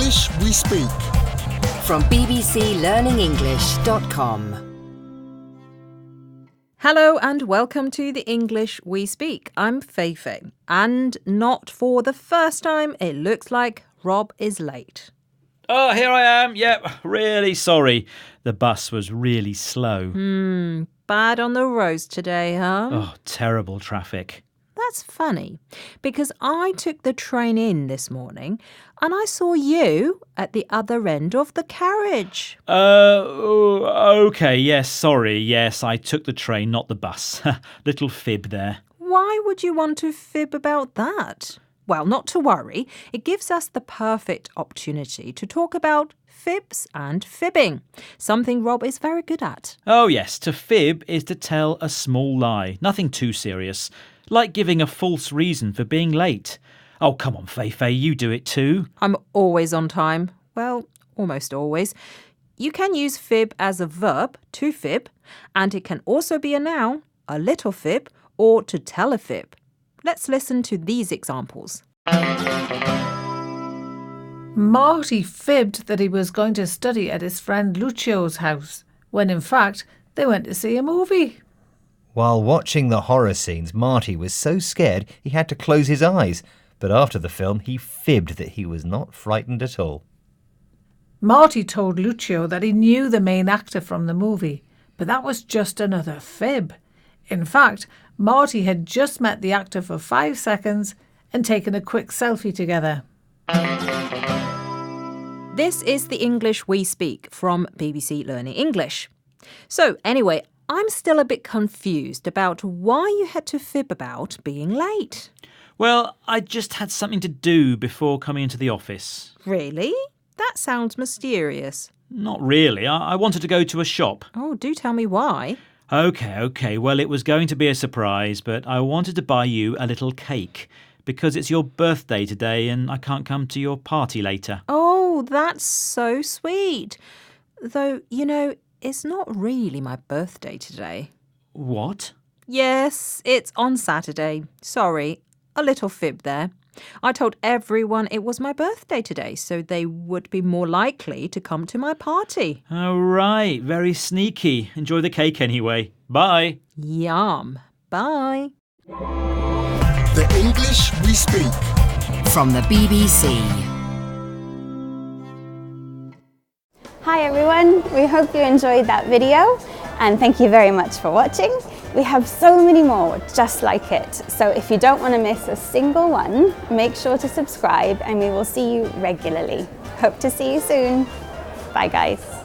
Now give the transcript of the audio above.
English we speak. From bbclearningenglish.com. Hello and welcome to the English We Speak. I'm Feifei. And not for the first time, it looks like Rob is late. Oh, here I am. Yep, really sorry. The bus was really slow. Bad on the roads today, huh? Oh, terrible traffic. That's funny, because I took the train in this morning and I saw you at the other end of the carriage. Okay, yes, sorry. Yes, I took the train, not the bus. Little fib there. Why would you want to fib about that? Well, not to worry. It gives us the perfect opportunity to talk about fibs and fibbing, something Rob is very good at. Oh, yes, to fib is to tell a small lie. Nothing too serious. Like giving a false reason for being late. Oh, come on, Feifei, you do it too. I'm always on time. Well, almost always. You can use fib as a verb, to fib, and it can also be a noun, a little fib, or to tell a fib. Let's listen to these examples. Marty fibbed that he was going to study at his friend Lucio's house, when in fact they went to see a movie. While watching the horror scenes, Marty was so scared he had to close his eyes. But after the film, he fibbed that he was not frightened at all. Marty told Lucio that he knew the main actor from the movie, but that was just another fib. In fact, Marty had just met the actor for 5 seconds and taken a quick selfie together. This is the English We Speak from BBC Learning English. So anyway, I'm still a bit confused about why you had to fib about being late. Well, I just had something to do before coming into the office. Really? That sounds mysterious. Not really. I wanted to go to a shop. Oh, do tell me why. Okay. Well, it was going to be a surprise, but I wanted to buy you a little cake because it's your birthday today and I can't come to your party later. Oh, that's so sweet. Though, it's not really my birthday today. What? Yes, it's on Saturday. Sorry, a little fib there. I told everyone it was my birthday today, so they would be more likely to come to my party. Oh, right. Very sneaky. Enjoy the cake anyway. Bye. Yum. Bye. The English we speak. From the BBC. Hi everyone, we hope you enjoyed that video and thank you very much for watching. We have so many more just like it, so if you don't want to miss a single one, make sure to subscribe and we will see you regularly. Hope to see you soon. Bye guys.